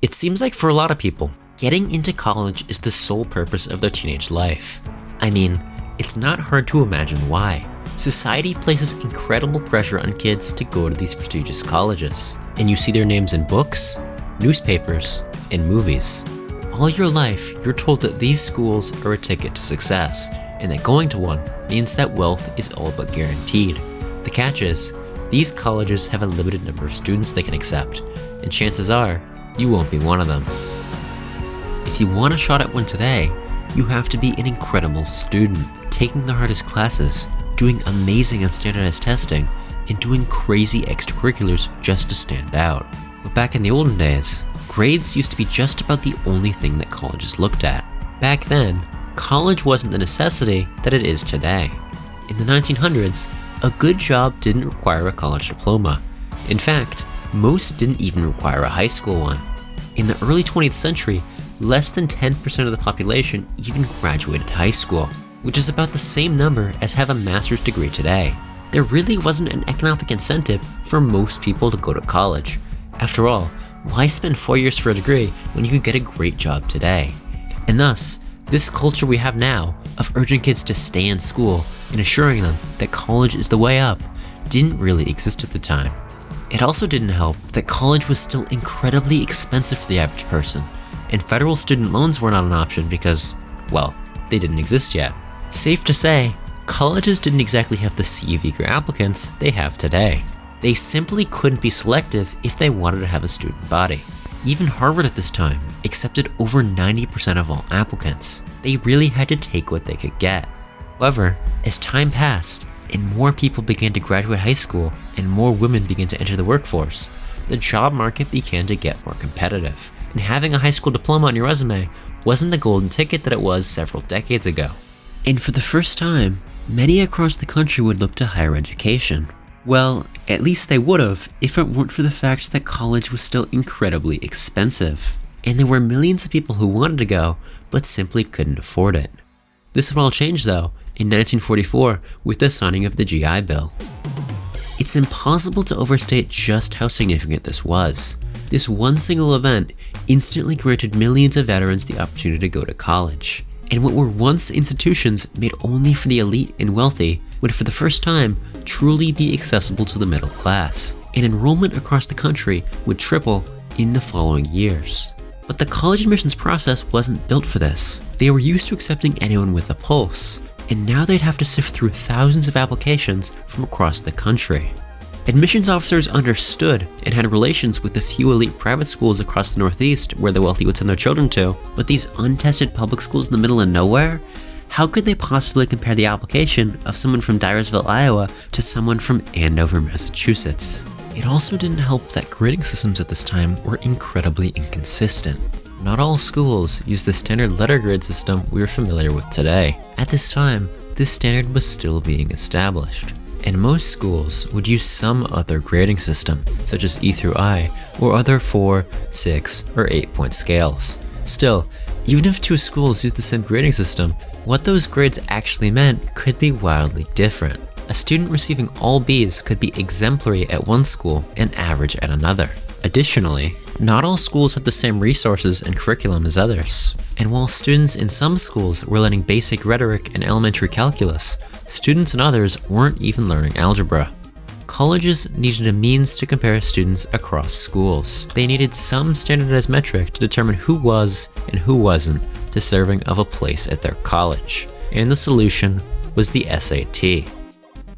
It seems like for a lot of people, getting into college is the sole purpose of their teenage life. I mean, it's not hard to imagine why. Society places incredible pressure on kids to go to these prestigious colleges, and you see their names in books, newspapers, and movies. All your life, you're told that these schools are a ticket to success, and that going to one means that wealth is all but guaranteed. The catch is, these colleges have a limited number of students they can accept, and chances are, you won't be one of them. If you want a shot at one today, you have to be an incredible student, taking the hardest classes, doing amazing on standardized testing, and doing crazy extracurriculars just to stand out. But back in the olden days, grades used to be just about the only thing that colleges looked at. Back then, college wasn't the necessity that it is today. In the 1900s, a good job didn't require a college diploma. In fact, most didn't even require a high school one. In the early 20th century, less than 10% of the population even graduated high school, which is about the same number as have a master's degree today. There really wasn't an economic incentive for most people to go to college. After all, why spend 4 years for a degree when you could get a great job today? And thus, this culture we have now of urging kids to stay in school and assuring them that college is the way up didn't really exist at the time. It also didn't help that college was still incredibly expensive for the average person, and federal student loans were not an option because, well, they didn't exist yet. Safe to say, colleges didn't exactly have the sea of eager applicants they have today. They simply couldn't be selective if they wanted to have a student body. Even Harvard at this time accepted over 90% of all applicants. They really had to take what they could get. However, as time passed, and more people began to graduate high school and more women began to enter the workforce, the job market began to get more competitive, and having a high school diploma on your resume wasn't the golden ticket that it was several decades ago. And for the first time, many across the country would look to higher education. Well, at least they would have if it weren't for the fact that college was still incredibly expensive, and there were millions of people who wanted to go but simply couldn't afford it. This would all change though in 1944 with the signing of the GI Bill. It's impossible to overstate just how significant this was. This one single event instantly granted millions of veterans the opportunity to go to college. And what were once institutions made only for the elite and wealthy would for the first time truly be accessible to the middle class. And enrollment across the country would triple in the following years. But the college admissions process wasn't built for this. They were used to accepting anyone with a pulse, and now they'd have to sift through thousands of applications from across the country. Admissions officers understood and had relations with the few elite private schools across the Northeast where the wealthy would send their children to, but these untested public schools in the middle of nowhere? How could they possibly compare the application of someone from Dyersville, Iowa to someone from Andover, Massachusetts? It also didn't help that grading systems at this time were incredibly inconsistent. Not all schools used the standard letter grade system we're familiar with today. At this time, this standard was still being established, and most schools would use some other grading system, such as E through I, or other 4, 6, or 8-point scales. Still, even if two schools used the same grading system, what those grades actually meant could be wildly different. A student receiving all B's could be exemplary at one school and average at another. Additionally, not all schools had the same resources and curriculum as others. And while students in some schools were learning basic rhetoric and elementary calculus, students in others weren't even learning algebra. Colleges needed a means to compare students across schools. They needed some standardized metric to determine who was and who wasn't deserving of a place at their college. And the solution was the SAT.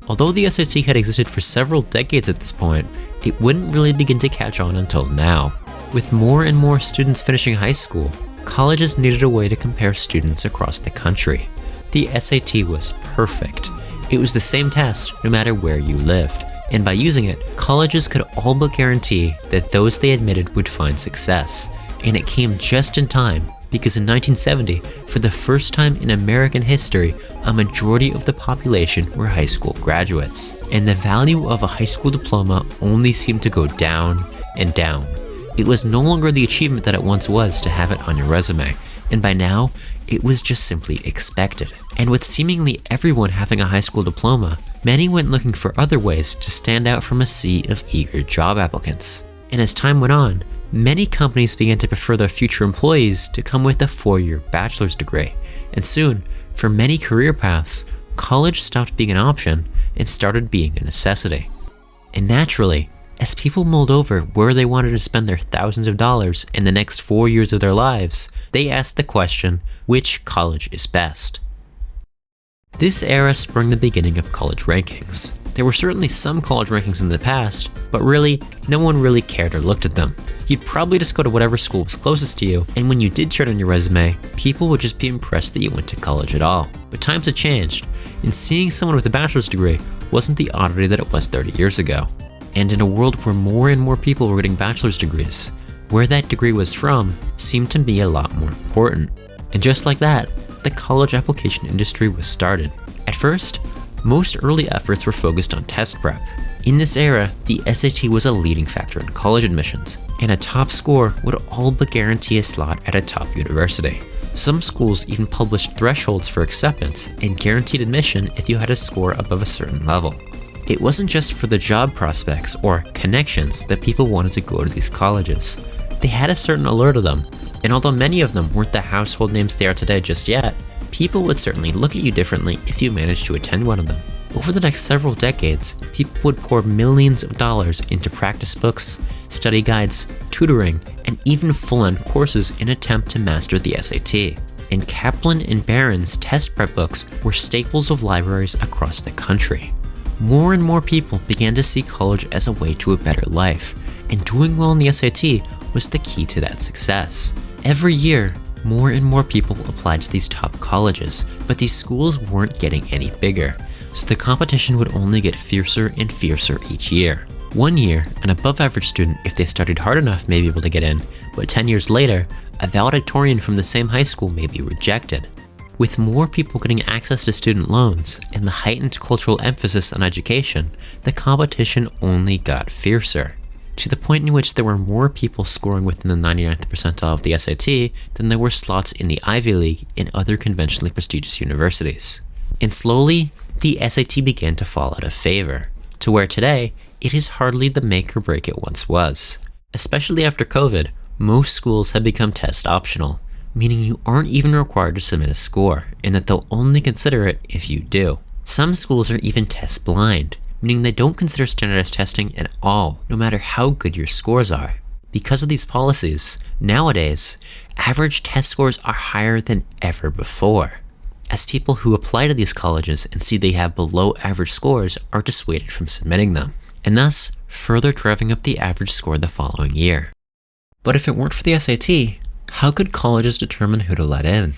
Although the SAT had existed for several decades at this point, it wouldn't really begin to catch on until now. With more and more students finishing high school, colleges needed a way to compare students across the country. The SAT was perfect. It was the same test no matter where you lived, and by using it, colleges could all but guarantee that those they admitted would find success. And it came just in time, because in 1970, for the first time in American history, a majority of the population were high school graduates, and the value of a high school diploma only seemed to go down and down. It was no longer the achievement that it once was to have it on your resume, and by now, it was just simply expected. And with seemingly everyone having a high school diploma, many went looking for other ways to stand out from a sea of eager job applicants. And as time went on, many companies began to prefer their future employees to come with a 4-year bachelor's degree, and soon, for many career paths, college stopped being an option and started being a necessity. And naturally, as people mulled over where they wanted to spend their thousands of dollars in the next 4 years of their lives, they asked the question, which college is best? This era sprung the beginning of college rankings. There were certainly some college rankings in the past, but really, no one really cared or looked at them. You'd probably just go to whatever school was closest to you, and when you did turn on your resume, people would just be impressed that you went to college at all. But times had changed, and seeing someone with a bachelor's degree wasn't the oddity that it was 30 years ago. And in a world where more and more people were getting bachelor's degrees, where that degree was from seemed to be a lot more important. And just like that, the college application industry was started. At first, most early efforts were focused on test prep. In this era, the SAT was a leading factor in college admissions, and a top score would all but guarantee a slot at a top university. Some schools even published thresholds for acceptance and guaranteed admission if you had a score above a certain level. It wasn't just for the job prospects or connections that people wanted to go to these colleges. They had a certain allure to them, and although many of them weren't the household names they are today just yet, people would certainly look at you differently if you managed to attend one of them. Over the next several decades, people would pour millions of dollars into practice books, study guides, tutoring, and even full-on courses in an attempt to master the SAT. And Kaplan and Barron's test prep books were staples of libraries across the country. More and more people began to see college as a way to a better life, and doing well in the SAT was the key to that success. Every year, more and more people applied to these top colleges, but these schools weren't getting any bigger, so the competition would only get fiercer and fiercer each year. One year, an above-average student, if they studied hard enough, may be able to get in, but 10 years later, a valedictorian from the same high school may be rejected. With more people getting access to student loans and the heightened cultural emphasis on education, the competition only got fiercer, to the point in which there were more people scoring within the 99th percentile of the SAT than there were slots in the Ivy League and other conventionally prestigious universities. And slowly, the SAT began to fall out of favor, to where today, it is hardly the make or break it once was. Especially after COVID, most schools have become test optional, meaning you aren't even required to submit a score, and that they'll only consider it if you do. Some schools are even test blind, meaning they don't consider standardized testing at all, no matter how good your scores are. Because of these policies, nowadays, average test scores are higher than ever before, as people who apply to these colleges and see they have below average scores are dissuaded from submitting them, and thus further driving up the average score the following year. But if it weren't for the SAT, how could colleges determine who to let in?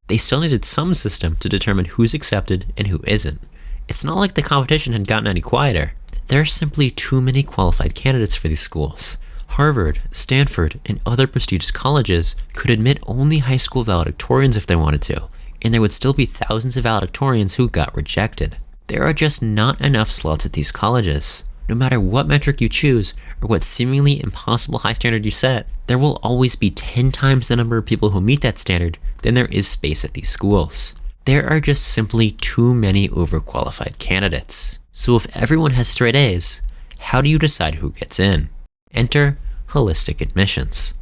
They still needed some system to determine who's accepted and who isn't. It's not like the competition had gotten any quieter. There are simply too many qualified candidates for these schools. Harvard, Stanford, and other prestigious colleges could admit only high school valedictorians if they wanted to, and there would still be thousands of valedictorians who got rejected. There are just not enough slots at these colleges. No matter what metric you choose, or what seemingly impossible high standard you set, there will always be 10 times the number of people who meet that standard than there is space at these schools. There are just simply too many overqualified candidates. So if everyone has straight A's, how do you decide who gets in? Enter holistic admissions.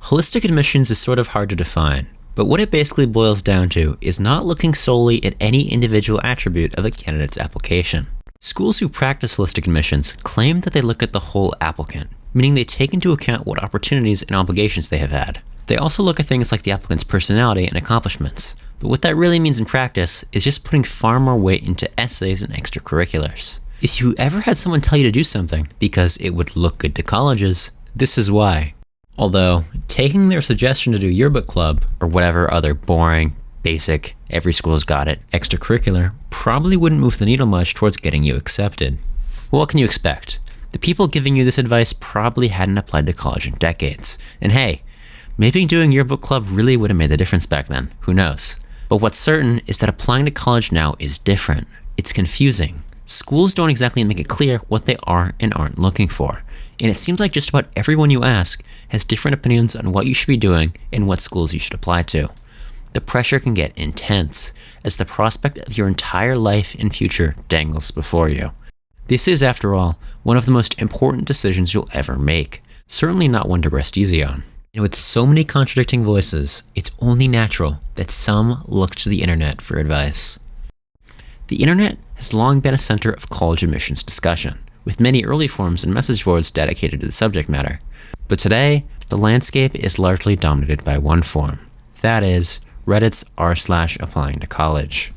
Holistic admissions is sort of hard to define, but what it basically boils down to is not looking solely at any individual attribute of a candidate's application. Schools who practice holistic admissions claim that they look at the whole applicant, meaning they take into account what opportunities and obligations they have had. They also look at things like the applicant's personality and accomplishments, but what that really means in practice is just putting far more weight into essays and extracurriculars. If you ever had someone tell you to do something because it would look good to colleges, this is why. Although, taking their suggestion to do yearbook club, or whatever other boring, basic, every school's got it, extracurricular, probably wouldn't move the needle much towards getting you accepted. Well, what can you expect? The people giving you this advice probably hadn't applied to college in decades. And hey, maybe doing yearbook club really would have made the difference back then, who knows? But what's certain is that applying to college now is different. It's confusing. Schools don't exactly make it clear what they are and aren't looking for. And it seems like just about everyone you ask has different opinions on what you should be doing and what schools you should apply to. The pressure can get intense, as the prospect of your entire life and future dangles before you. This is, after all, one of the most important decisions you'll ever make, certainly not one to rest easy on. And with so many contradicting voices, it's only natural that some look to the internet for advice. The internet has long been a center of college admissions discussion, with many early forums and message boards dedicated to the subject matter. But today, the landscape is largely dominated by one forum. That is, Reddit's r/applying to college.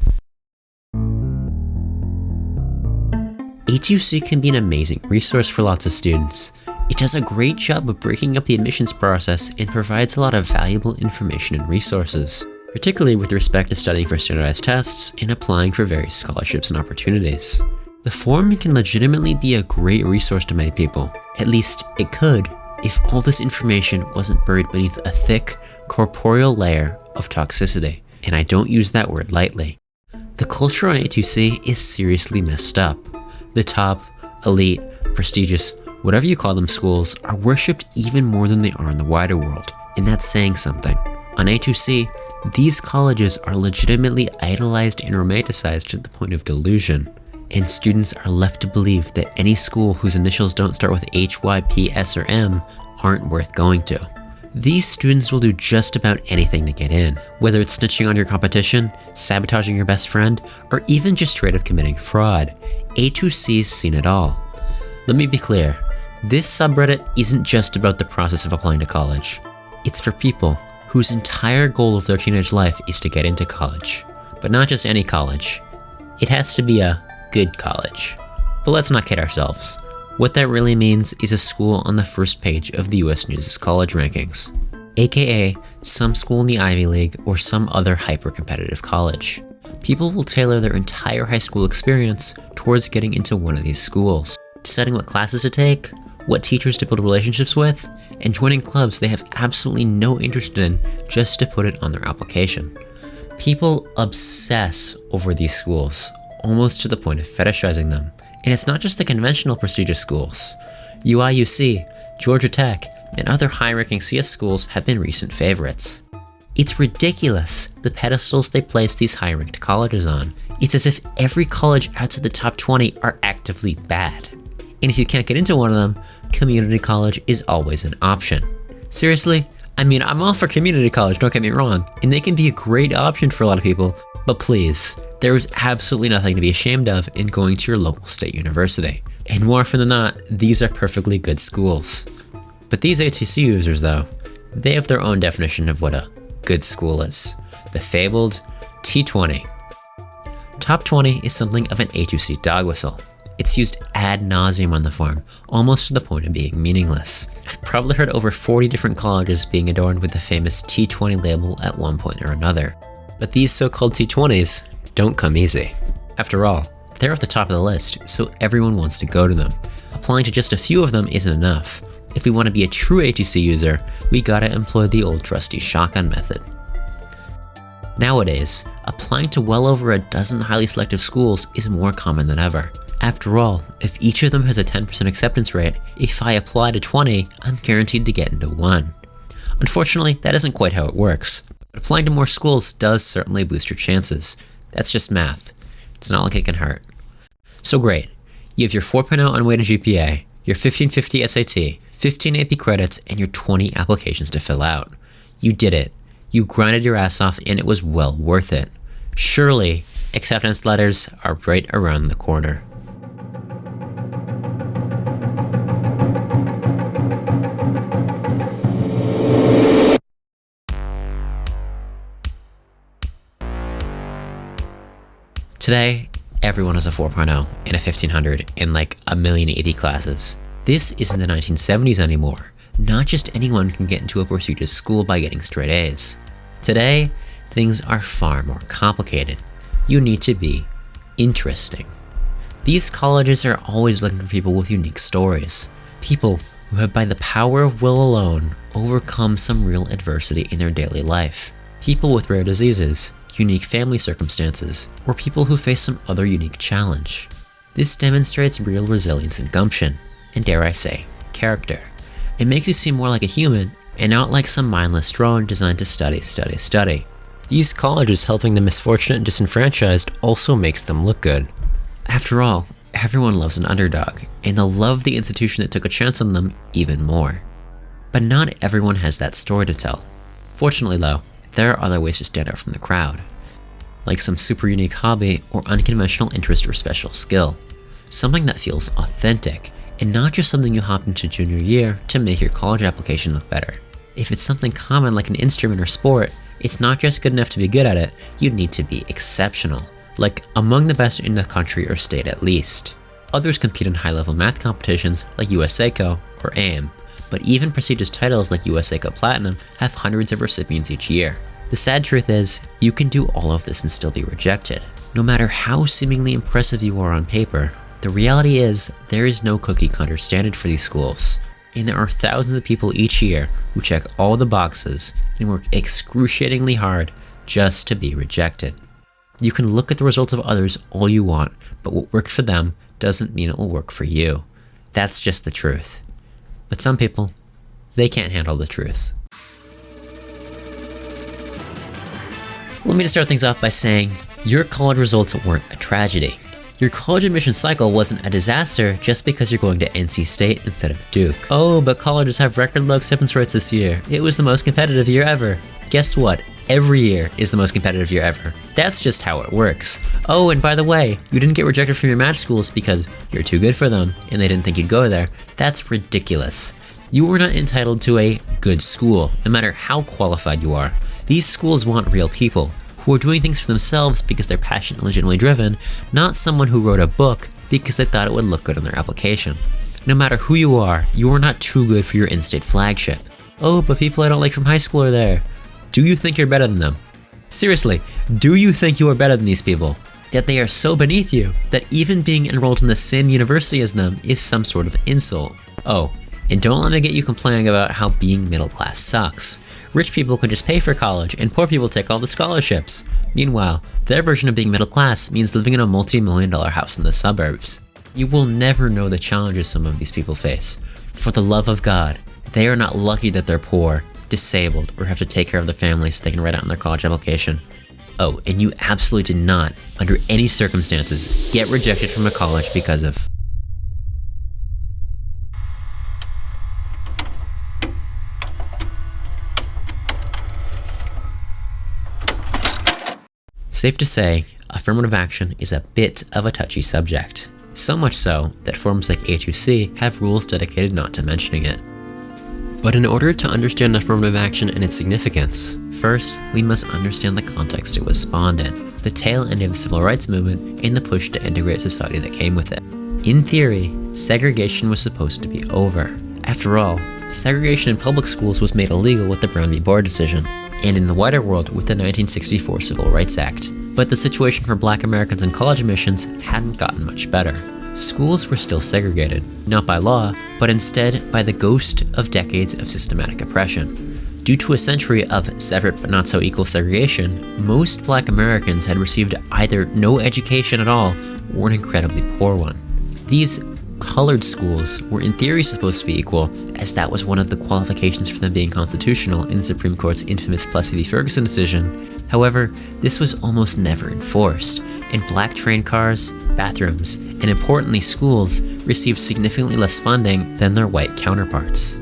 A2C can be an amazing resource for lots of students. It does a great job of breaking up the admissions process and provides a lot of valuable information and resources, particularly with respect to studying for standardized tests and applying for various scholarships and opportunities. The forum can legitimately be a great resource to many people. At least it could, if all this information wasn't buried beneath a thick, corporeal layer of toxicity. And I don't use that word lightly. The culture on A2C is seriously messed up. The top, elite, prestigious, whatever you call them schools are worshipped even more than they are in the wider world, and that's saying something. On A2C, these colleges are legitimately idolized and romanticized to the point of delusion, and students are left to believe that any school whose initials don't start with H, Y, P, S, or M aren't worth going to. These students will do just about anything to get in, whether it's snitching on your competition, sabotaging your best friend, or even just straight up committing fraud. A2C's seen it all. Let me be clear, this subreddit isn't just about the process of applying to college. It's for people whose entire goal of their teenage life is to get into college. But not just any college. It has to be a good college. But let's not kid ourselves. What that really means is a school on the first page of the US News' college rankings, aka some school in the Ivy League or some other hyper-competitive college. People will tailor their entire high school experience towards getting into one of these schools, deciding what classes to take, what teachers to build relationships with, and joining clubs they have absolutely no interest in just to put it on their application. People obsess over these schools, almost to the point of fetishizing them. And it's not just the conventional prestigious schools. UIUC, Georgia Tech, and other high-ranking CS schools have been recent favorites. It's ridiculous, the pedestals they place these high-ranked colleges on. It's as if every college outside the top 20 are actively bad. And if you can't get into one of them, community college is always an option. Seriously? I mean, I'm all for community college, don't get me wrong, and they can be a great option for a lot of people, but please, there is absolutely nothing to be ashamed of in going to your local state university. And more often than not, these are perfectly good schools. But these A2C users though, they have their own definition of what a good school is. The fabled T20. Top 20 is something of an A2C dog whistle. It's used ad nauseum on the forum, almost to the point of being meaningless. I've probably heard over 40 different colleges being adorned with the famous T20 label at one point or another. But these so-called T20s don't come easy. After all, they're at the top of the list, so everyone wants to go to them. Applying to just a few of them isn't enough. If we want to be a true A2C user, we gotta employ the old trusty shotgun method. Nowadays, applying to well over a dozen highly selective schools is more common than ever. After all, if each of them has a 10% acceptance rate, if I apply to 20, I'm guaranteed to get into one. Unfortunately, that isn't quite how it works. But applying to more schools does certainly boost your chances. That's just math. It's not like it can hurt. So great. You have your 4.0 unweighted GPA, your 1550 SAT, 15 AP credits, and your 20 applications to fill out. You did it. You grinded your ass off and it was well worth it. Surely, acceptance letters are right around the corner. Today, everyone has a 4.0 and a 1500 in like a million AP classes. This isn't the 1970s anymore. Not just anyone can get into a prestigious school by getting straight A's. Today, things are far more complicated. You need to be interesting. These colleges are always looking for people with unique stories. People who have, by the power of will alone, overcome some real adversity in their daily life. People with rare diseases, unique family circumstances, or people who face some other unique challenge. This demonstrates real resilience and gumption, and dare I say, character. It makes you seem more like a human, and not like some mindless drone designed to study. These colleges helping the misfortunate and disenfranchised also makes them look good. After all, everyone loves an underdog, and they'll love the institution that took a chance on them even more. But not everyone has that story to tell. Fortunately though, there are other ways to stand out from the crowd, like some super unique hobby or unconventional interest or special skill. Something that feels authentic, and not just something you hop into junior year to make your college application look better. If it's something common like an instrument or sport, it's not just good enough to be good at it, you need to be exceptional, like among the best in the country or state at least. Others compete in high-level math competitions like USACO or AIM, but even prestigious titles like USACO Platinum have hundreds of recipients each year. The sad truth is, you can do all of this and still be rejected. No matter how seemingly impressive you are on paper, the reality is there is no cookie-cutter standard for these schools, and there are thousands of people each year who check all the boxes and work excruciatingly hard just to be rejected. You can look at the results of others all you want, but what worked for them doesn't mean it will work for you. That's just the truth. But some people, they can't handle the truth. Let me just start things off by saying, your college results weren't a tragedy. Your college admission cycle wasn't a disaster just because you're going to NC State instead of Duke. Oh, but colleges have record low acceptance rates this year. It was the most competitive year ever. Guess what? Every year is the most competitive year ever. That's just how it works. Oh, and by the way, you didn't get rejected from your match schools because you're too good for them and they didn't think you'd go there. That's ridiculous. You were not entitled to a good school, no matter how qualified you are. These schools want real people who are doing things for themselves because they're passionate and legitimately driven, not someone who wrote a book because they thought it would look good on their application. No matter who you are not too good for your in-state flagship. Oh, but people I don't like from high school are there. Do you think you're better than them? Seriously, do you think you are better than these people? That they are so beneath you that even being enrolled in the same university as them is some sort of insult. Oh, and don't let me get you complaining about how being middle class sucks. Rich people can just pay for college, and poor people take all the scholarships. Meanwhile, their version of being middle class means living in a multi-million-dollar house in the suburbs. You will never know the challenges some of these people face. For the love of God, they are not lucky that they're poor, disabled, or have to take care of their families so they can write out on their college application. Oh, and you absolutely did not, under any circumstances, get rejected from a college because of Safe to say, affirmative action is a bit of a touchy subject. So much so that forums like A2C have rules dedicated not to mentioning it. But in order to understand affirmative action and its significance, first, we must understand the context it was spawned in, the tail end of the civil rights movement, and the push to integrate society that came with it. In theory, segregation was supposed to be over. After all, segregation in public schools was made illegal with the Brown v. Board decision, and in the wider world with the 1964 Civil Rights Act. But the situation for Black Americans in college admissions hadn't gotten much better. Schools were still segregated, not by law, but instead by the ghost of decades of systematic oppression. Due to a century of separate but not so equal segregation, most Black Americans had received either no education at all or an incredibly poor one. These colored schools were in theory supposed to be equal, as that was one of the qualifications for them being constitutional in the Supreme Court's infamous Plessy v. Ferguson decision. However, this was almost never enforced, and Black train cars, bathrooms, and importantly schools received significantly less funding than their white counterparts.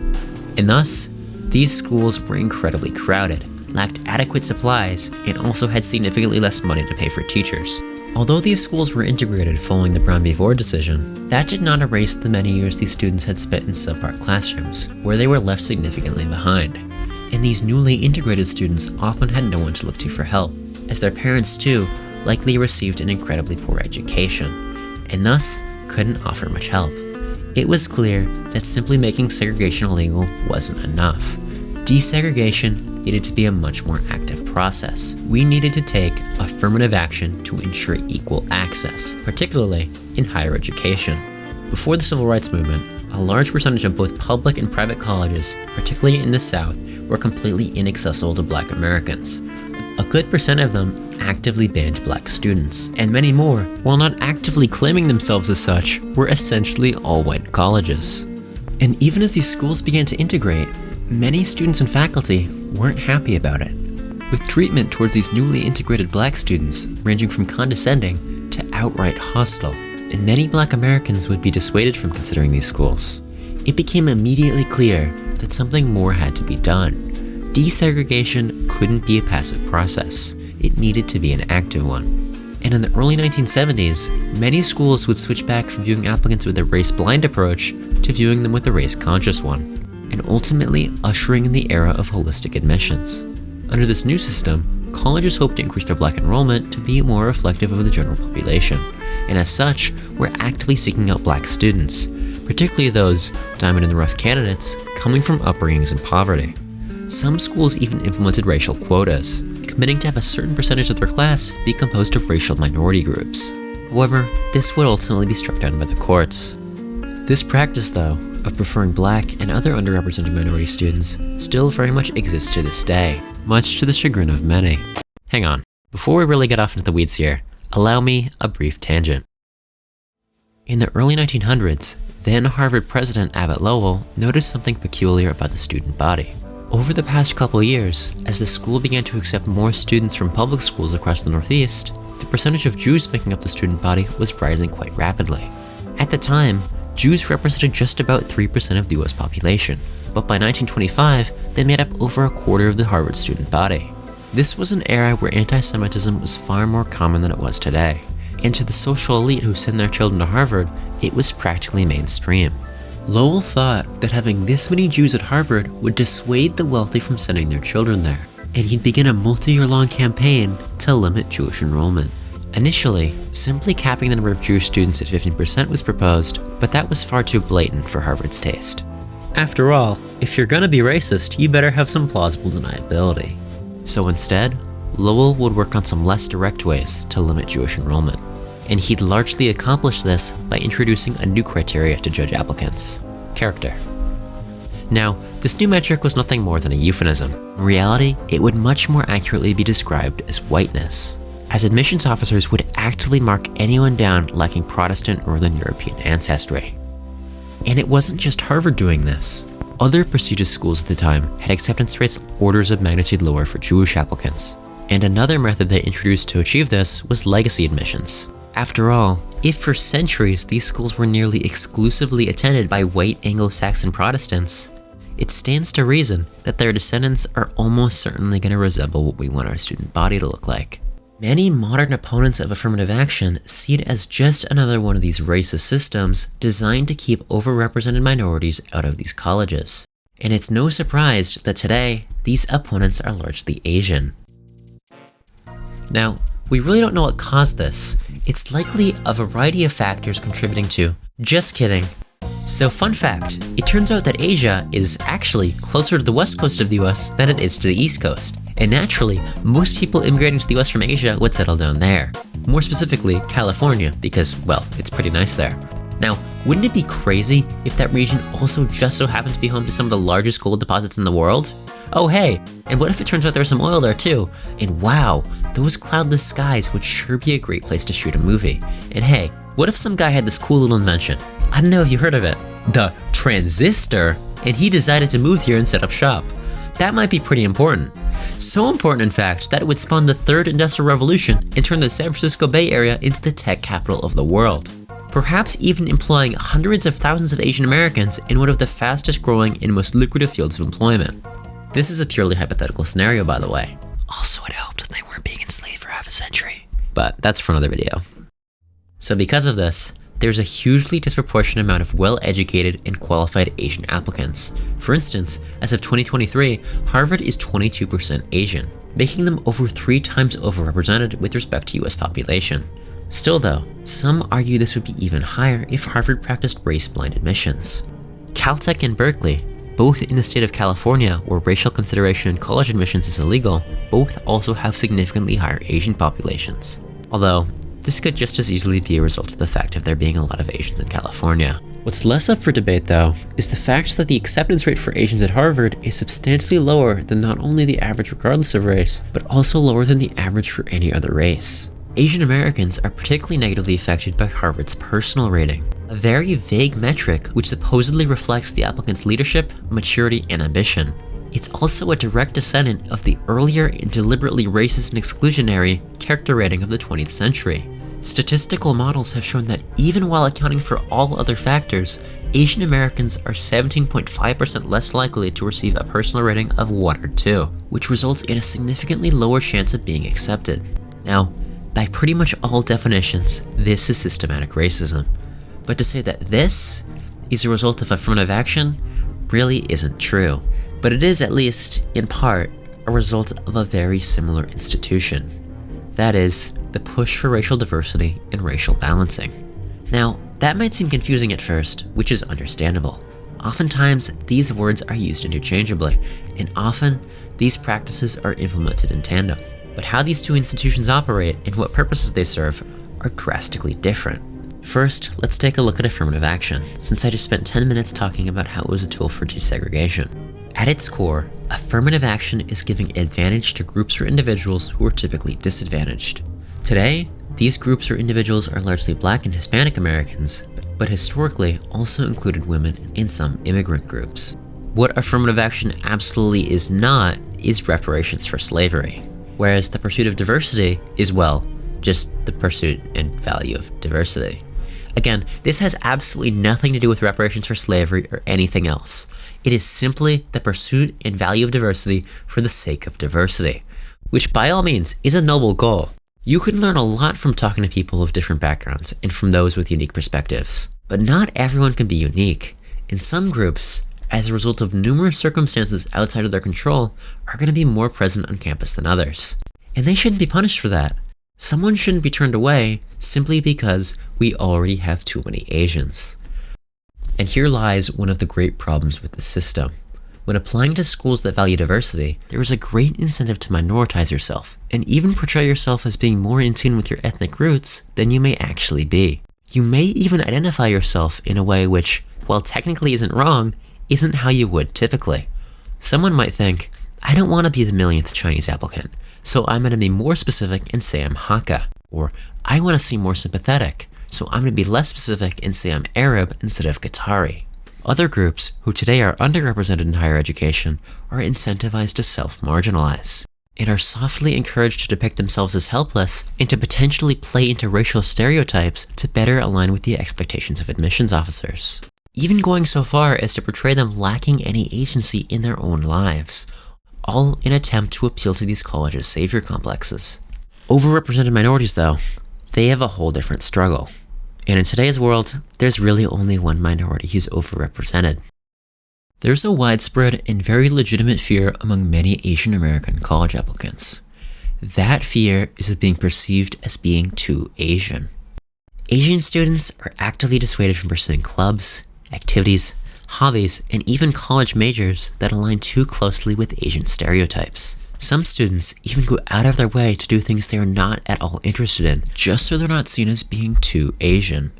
And thus, these schools were incredibly crowded, lacked adequate supplies, and also had significantly less money to pay for teachers. Although these schools were integrated following the Brown v. Board decision, that did not erase the many years these students had spent in subpar classrooms, where they were left significantly behind. And these newly integrated students often had no one to look to for help, as their parents too likely received an incredibly poor education, and thus couldn't offer much help. It was clear that simply making segregation illegal wasn't enough. Desegregation needed to be a much more active process. We needed to take affirmative action to ensure equal access, particularly in higher education. Before the Civil Rights Movement, a large percentage of both public and private colleges, particularly in the South, were completely inaccessible to Black Americans. A good percent of them actively banned Black students, and many more, while not actively claiming themselves as such, were essentially all-white colleges. And even as these schools began to integrate, many students and faculty weren't happy about it, with treatment towards these newly integrated Black students ranging from condescending to outright hostile, and many Black Americans would be dissuaded from considering these schools. It became immediately clear that something more had to be done. Desegregation couldn't be a passive process. It needed to be an active one. And in the early 1970s, many schools would switch back from viewing applicants with a race-blind approach to viewing them with a race-conscious one, and ultimately ushering in the era of holistic admissions. Under this new system, colleges hoped to increase their Black enrollment to be more reflective of the general population, and as such, were actively seeking out Black students, particularly those diamond-in-the-rough candidates coming from upbringings in poverty. Some schools even implemented racial quotas, committing to have a certain percentage of their class be composed of racial minority groups. However, this would ultimately be struck down by the courts. This practice, though, of preferring Black and other underrepresented minority students still very much exists to this day, much to the chagrin of many. Hang on, before we really get off into the weeds here, allow me a brief tangent. In the early 1900s, then Harvard president Abbott Lowell noticed something peculiar about the student body. Over the past couple years, as the school began to accept more students from public schools across the Northeast, the percentage of Jews making up the student body was rising quite rapidly. At the time, Jews represented just about 3% of the US population, but by 1925, they made up over a quarter of the Harvard student body. This was an era where anti-Semitism was far more common than it was today, and to the social elite who send their children to Harvard, it was practically mainstream. Lowell thought that having this many Jews at Harvard would dissuade the wealthy from sending their children there, and he'd begin a multi-year-long campaign to limit Jewish enrollment. Initially, simply capping the number of Jewish students at 15% was proposed, but that was far too blatant for Harvard's taste. After all, if you're gonna be racist, you better have some plausible deniability. So instead, Lowell would work on some less direct ways to limit Jewish enrollment. And he'd largely accomplish this by introducing a new criteria to judge applicants: character. Now, this new metric was nothing more than a euphemism. In reality, it would much more accurately be described as whiteness, as admissions officers would actively mark anyone down lacking Protestant Northern European ancestry. And it wasn't just Harvard doing this. Other prestigious schools at the time had acceptance rates orders of magnitude lower for Jewish applicants. And another method they introduced to achieve this was legacy admissions. After all, if for centuries these schools were nearly exclusively attended by white Anglo-Saxon Protestants, it stands to reason that their descendants are almost certainly going to resemble what we want our student body to look like. Many modern opponents of affirmative action see it as just another one of these racist systems designed to keep overrepresented minorities out of these colleges. And it's no surprise that today, these opponents are largely Asian. Now, we really don't know what caused this. It's likely a variety of factors contributing to. Just kidding. So fun fact, it turns out that Asia is actually closer to the west coast of the US than it is to the east coast. And naturally, most people immigrating to the US from Asia would settle down there. More specifically, California, because, well, it's pretty nice there. Now, wouldn't it be crazy if that region also just so happened to be home to some of the largest gold deposits in the world? Oh hey, and what if it turns out there's some oil there too? And wow, those cloudless skies would sure be a great place to shoot a movie. And hey, what if some guy had this cool little invention? I don't know if you heard of it. The transistor, and he decided to move here and set up shop. That might be pretty important. So important, in fact, that it would spawn the third industrial revolution and turn the San Francisco Bay Area into the tech capital of the world. Perhaps even employing hundreds of thousands of Asian Americans in one of the fastest growing and most lucrative fields of employment. This is a purely hypothetical scenario, by the way. Also, it helped that they weren't being enslaved for half a century. But that's for another video. So because of this, there's a hugely disproportionate amount of well-educated and qualified Asian applicants. For instance, as of 2023, Harvard is 22% Asian, making them over 3 times overrepresented with respect to US population. Still though, some argue this would be even higher if Harvard practiced race-blind admissions. Caltech and Berkeley, both in the state of California where racial consideration in college admissions is illegal, both also have significantly higher Asian populations. Although, this could just as easily be a result of the fact of there being a lot of Asians in California. What's less up for debate though, is the fact that the acceptance rate for Asians at Harvard is substantially lower than not only the average regardless of race, but also lower than the average for any other race. Asian Americans are particularly negatively affected by Harvard's personal rating, a very vague metric which supposedly reflects the applicant's leadership, maturity, and ambition. It's also a direct descendant of the earlier and deliberately racist and exclusionary character rating of the 20th century. Statistical models have shown that even while accounting for all other factors, Asian Americans are 17.5% less likely to receive a personal rating of 1 or 2, which results in a significantly lower chance of being accepted. Now, by pretty much all definitions, this is systematic racism. But to say that this is a result of affirmative action really isn't true. But it is, at least in part, a result of a very similar institution. That is, the push for racial diversity and racial balancing. Now, that might seem confusing at first, which is understandable. Oftentimes, these words are used interchangeably, and often, these practices are implemented in tandem. But how these two institutions operate and what purposes they serve are drastically different. First, let's take a look at affirmative action, since I just spent 10 minutes talking about how it was a tool for desegregation. At its core, affirmative action is giving advantage to groups or individuals who are typically disadvantaged. Today, these groups or individuals are largely Black and Hispanic Americans, but historically also included women and some immigrant groups. What affirmative action absolutely is not is reparations for slavery, whereas the pursuit of diversity is, well, just the pursuit and value of diversity. Again, this has absolutely nothing to do with reparations for slavery or anything else. It is simply the pursuit and value of diversity for the sake of diversity, which by all means is a noble goal. You can learn a lot from talking to people of different backgrounds and from those with unique perspectives. But not everyone can be unique. And some groups, as a result of numerous circumstances outside of their control, are going to be more present on campus than others. And they shouldn't be punished for that. Someone shouldn't be turned away simply because we already have too many Asians. And here lies one of the great problems with the system. When applying to schools that value diversity, there is a great incentive to minoritize yourself, and even portray yourself as being more in tune with your ethnic roots than you may actually be. You may even identify yourself in a way which, while technically isn't wrong, isn't how you would typically. Someone might think, I don't want to be the millionth Chinese applicant, so I'm going to be more specific and say I'm Hakka. Or, I want to seem more sympathetic, so I'm going to be less specific and say I'm Arab instead of Qatari. Other groups, who today are underrepresented in higher education, are incentivized to self-marginalize, and are softly encouraged to depict themselves as helpless and to potentially play into racial stereotypes to better align with the expectations of admissions officers. Even going so far as to portray them lacking any agency in their own lives, all in an attempt to appeal to these colleges' savior complexes. Overrepresented minorities, though, they have a whole different struggle. And in today's world, there's really only one minority who's overrepresented. There's a widespread and very legitimate fear among many Asian American college applicants. That fear is of being perceived as being too Asian. Asian students are actively dissuaded from pursuing clubs, activities, hobbies, and even college majors that align too closely with Asian stereotypes. Some students even go out of their way to do things they are not at all interested in, just so they're not seen as being too Asian.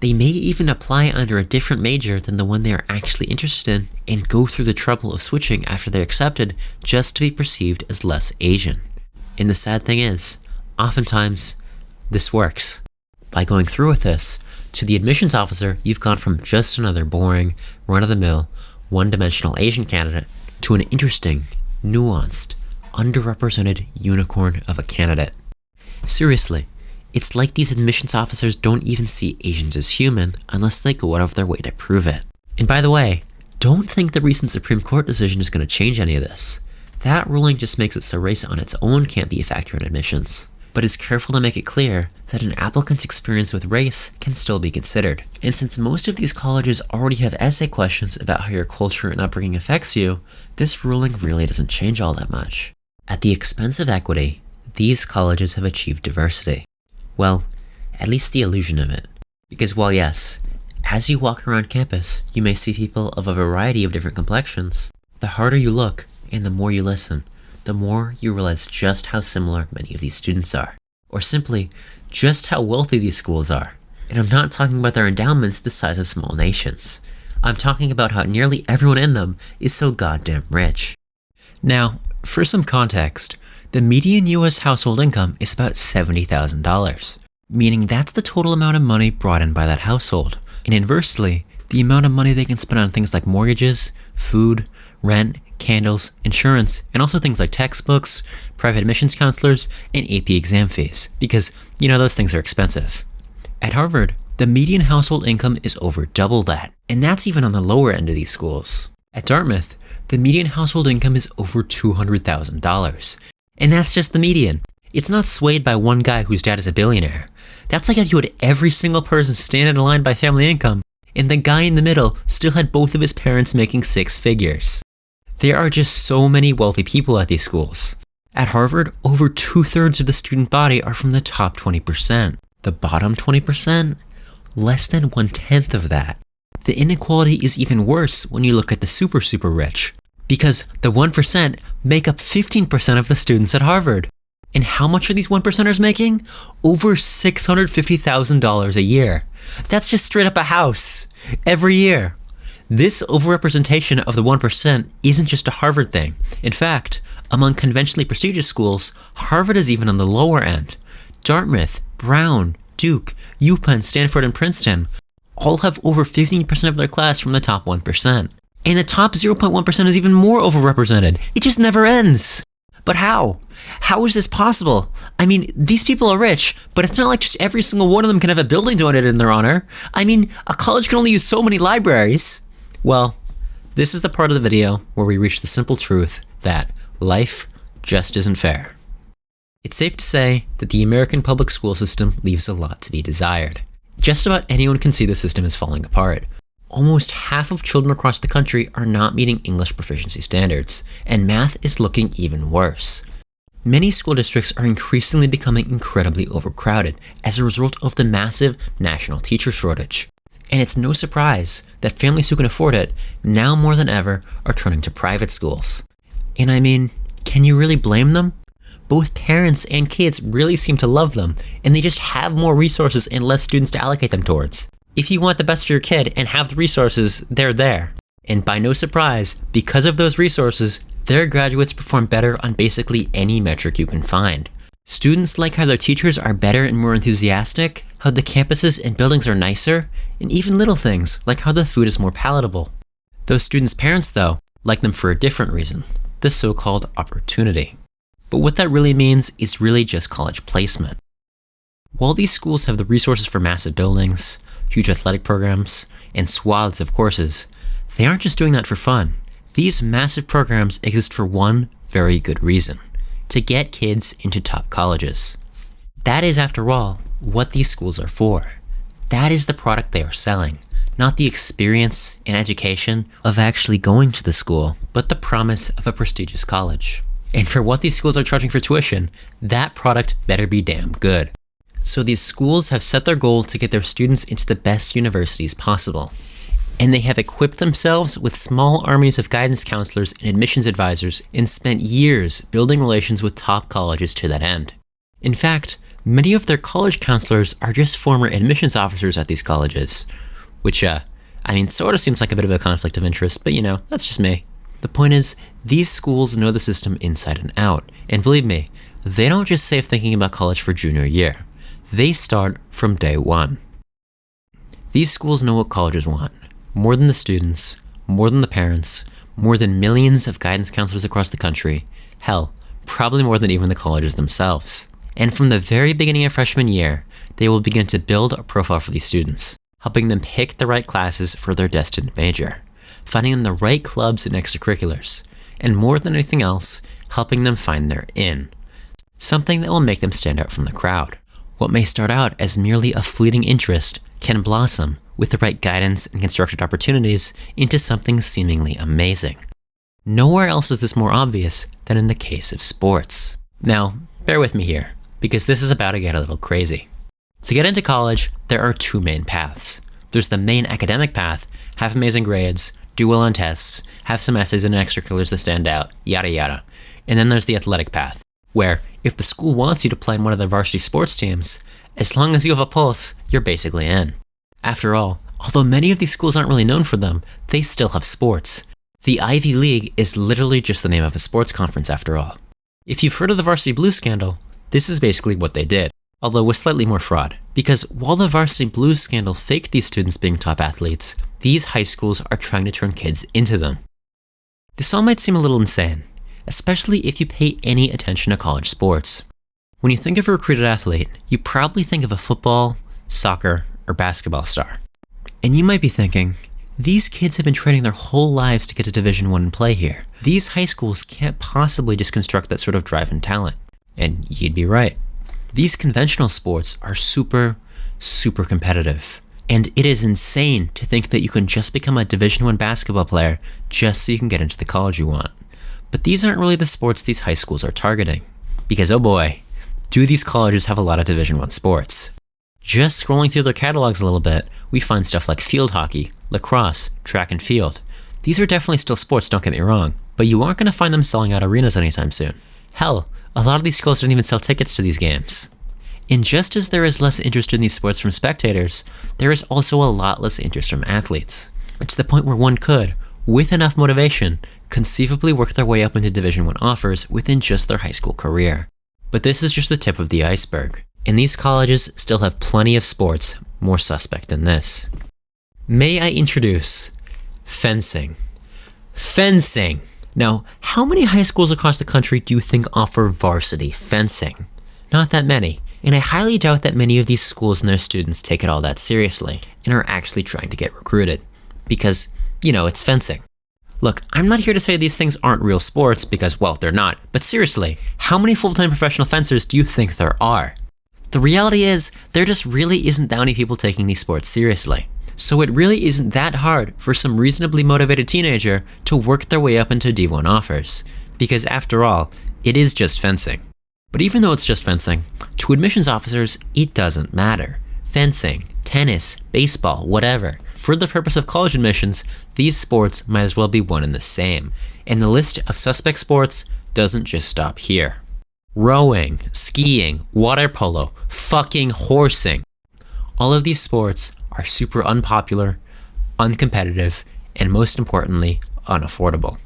They may even apply under a different major than the one they are actually interested in and go through the trouble of switching after they're accepted just to be perceived as less Asian. And the sad thing is, oftentimes, this works. By going through with this, to the admissions officer, you've gone from just another boring, run-of-the-mill, one-dimensional Asian candidate to an interesting, nuanced, underrepresented unicorn of a candidate. Seriously, it's like these admissions officers don't even see Asians as human unless they go out of their way to prove it. And by the way, don't think the recent Supreme Court decision is going to change any of this. That ruling just makes it so race on its own can't be a factor in admissions, but is careful to make it clear that an applicant's experience with race can still be considered. And since most of these colleges already have essay questions about how your culture and upbringing affects you, this ruling really doesn't change all that much. At the expense of equity, these colleges have achieved diversity. Well, at least the illusion of it. Because while yes, as you walk around campus, you may see people of a variety of different complexions, the harder you look and the more you listen, the more you realize just how similar many of these students are. Or simply, just how wealthy these schools are. And I'm not talking about their endowments the size of small nations. I'm talking about how nearly everyone in them is so goddamn rich. Now, for some context, the median US household income is about $70,000, meaning that's the total amount of money brought in by that household. And inversely, the amount of money they can spend on things like mortgages, food, rent, candles, insurance, and also things like textbooks, private admissions counselors, and AP exam fees, because, those things are expensive. At Harvard, The median household income is over double that, and that's even on the lower end of these schools. At Dartmouth, the median household income is over $200,000, and that's just the median. It's not swayed by one guy whose dad is a billionaire. That's like if you had every single person stand in a line by family income, and the guy in the middle still had both of his parents making six figures. There are just so many wealthy people at these schools. At Harvard, over 2/3 of the student body are from the top 20%. The bottom 20%? Less than 1/10 of that. The inequality is even worse when you look at the super rich, because the 1% make up 15% of the students at Harvard. And how much are these 1%ers making? Over $650,000 a year. That's just straight up a house every year. This overrepresentation of the 1% isn't just a Harvard thing. In fact, among conventionally prestigious schools, Harvard is even on the lower end. Dartmouth, Brown, Duke, UPenn, Stanford, and Princeton all have over 15% of their class from the top 1%. And the top 0.1% is even more overrepresented. It just never ends. But how? How is this possible? I mean, these people are rich, but it's not like just every single one of them can have a building donated in their honor. I mean, a college can only use so many libraries. Well, this is the part of the video where we reach the simple truth that life just isn't fair. It's safe to say that the American public school system leaves a lot to be desired. Just about anyone can see the system is falling apart. Almost half of children across the country are not meeting English proficiency standards, and math is looking even worse. Many school districts are increasingly becoming incredibly overcrowded as a result of the massive national teacher shortage. And it's no surprise that families who can afford it, now more than ever, are turning to private schools. And I mean, can you really blame them? Both parents and kids really seem to love them, and they just have more resources and less students to allocate them towards. If you want the best for your kid and have the resources, they're there. And by no surprise, because of those resources, their graduates perform better on basically any metric you can find. Students like how their teachers are better and more enthusiastic, how the campuses and buildings are nicer, and even little things like how the food is more palatable. Those students' parents, though, like them for a different reason, the so-called opportunity. But what that really means is really just college placement. While these schools have the resources for massive buildings, huge athletic programs, and swaths of courses, they aren't just doing that for fun. These massive programs exist for one very good reason: to get kids into top colleges. That is, after all, what these schools are for. That is the product they are selling, not the experience and education of actually going to the school, but the promise of a prestigious college. And for what these schools are charging for tuition, that product better be damn good. So these schools have set their goal to get their students into the best universities possible. And they have equipped themselves with small armies of guidance counselors and admissions advisors and spent years building relations with top colleges to that end. In fact, many of their college counselors are just former admissions officers at these colleges, which, sort of seems like a bit of a conflict of interest, but that's just me. The point is, these schools know the system inside and out, and believe me, they don't just save thinking about college for junior year. They start from day one. These schools know what colleges want. More than the students, more than the parents, more than millions of guidance counselors across the country, hell, probably more than even the colleges themselves. And from the very beginning of freshman year, they will begin to build a profile for these students, helping them pick the right classes for their destined major, finding them the right clubs and extracurriculars, and more than anything else, helping them find their in, something that will make them stand out from the crowd. What may start out as merely a fleeting interest can blossom, with the right guidance and constructed opportunities, into something seemingly amazing. Nowhere else is this more obvious than in the case of sports. Now, bear with me here, because this is about to get a little crazy. To get into college, there are two main paths. There's the main academic path: have amazing grades, do well on tests, have some essays and extracurriculars that stand out, yada yada. And then there's the athletic path, where if the school wants you to play in one of their varsity sports teams, as long as you have a pulse, you're basically in. After all, although many of these schools aren't really known for them, they still have sports. The Ivy League is literally just the name of a sports conference after all. If you've heard of the Varsity Blues scandal, this is basically what they did, although with slightly more fraud. Because while the Varsity Blues scandal faked these students being top athletes, these high schools are trying to turn kids into them. This all might seem a little insane, especially if you pay any attention to college sports. When you think of a recruited athlete, you probably think of a football, soccer, or basketball star. And you might be thinking, these kids have been training their whole lives to get to Division I and play here. These high schools can't possibly just construct that sort of drive and talent. And you'd be right. These conventional sports are super competitive. And it is insane to think that you can just become a Division I basketball player just so you can get into the college you want. But these aren't really the sports these high schools are targeting. Because oh boy, do these colleges have a lot of Division I sports. Just scrolling through their catalogs a little bit, we find stuff like field hockey, lacrosse, track and field. These are definitely still sports, don't get me wrong, but you aren't going to find them selling out arenas anytime soon. Hell, a lot of these schools don't even sell tickets to these games. And just as there is less interest in these sports from spectators, there is also a lot less interest from athletes. It's the point where one could, with enough motivation, conceivably work their way up into Division I offers within just their high school career. But this is just the tip of the iceberg. And these colleges still have plenty of sports more suspect than this. May I introduce fencing? Fencing! Now, how many high schools across the country do you think offer varsity fencing? Not that many, and I highly doubt that many of these schools and their students take it all that seriously and are actually trying to get recruited. Because, it's fencing. Look, I'm not here to say these things aren't real sports because, well, they're not. But seriously, how many full-time professional fencers do you think there are? The reality is, there just really isn't that many people taking these sports seriously. So it really isn't that hard for some reasonably motivated teenager to work their way up into D1 offers. Because after all, it is just fencing. But even though it's just fencing, to admissions officers, it doesn't matter. Fencing, tennis, baseball, whatever. For the purpose of college admissions, these sports might as well be one and the same. And the list of suspect sports doesn't just stop here. Rowing, skiing, water polo, fucking horsing. All of these sports are super unpopular, uncompetitive, and most importantly, unaffordable.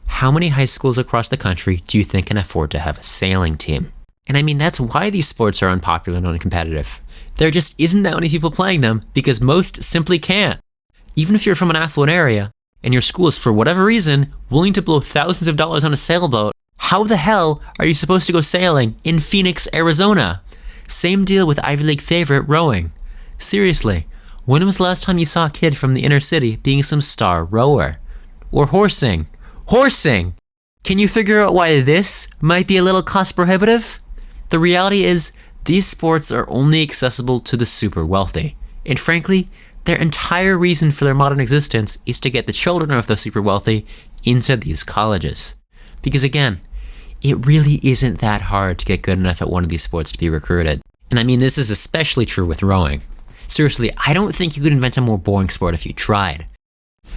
How many high schools across the country do you think can afford to have a sailing team? And I mean, that's why these sports are unpopular and uncompetitive. There just isn't that many people playing them because most simply can't. Even if you're from an affluent area and your school is for whatever reason willing to blow thousands of dollars on a sailboat, how the hell are you supposed to go sailing in Phoenix, Arizona? Same deal with Ivy League favorite rowing. Seriously, when was the last time you saw a kid from the inner city being some star rower? Or horsing? Horsing! Can you figure out why this might be a little cost prohibitive? The reality is, these sports are only accessible to the super wealthy. And frankly, their entire reason for their modern existence is to get the children of the super wealthy into these colleges. Because again, it really isn't that hard to get good enough at one of these sports to be recruited. And I mean, this is especially true with rowing. Seriously, I don't think you could invent a more boring sport if you tried.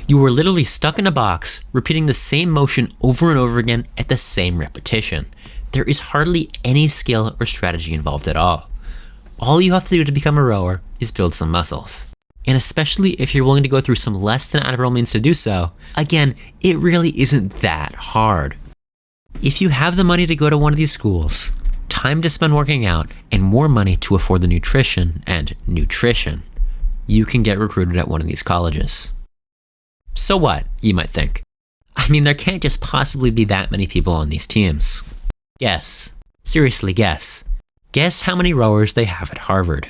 You were literally stuck in a box, repeating the same motion over and over again at the same repetition. There is hardly any skill or strategy involved at all. All you have to do to become a rower is build some muscles. And especially if you're willing to go through some less than honorable means to do so, again, it really isn't that hard. If you have the money to go to one of these schools, time to spend working out, and more money to afford the nutrition, you can get recruited at one of these colleges. So what, you might think? I mean, there can't just possibly be that many people on these teams. Guess. Seriously, guess. Guess how many rowers they have at Harvard.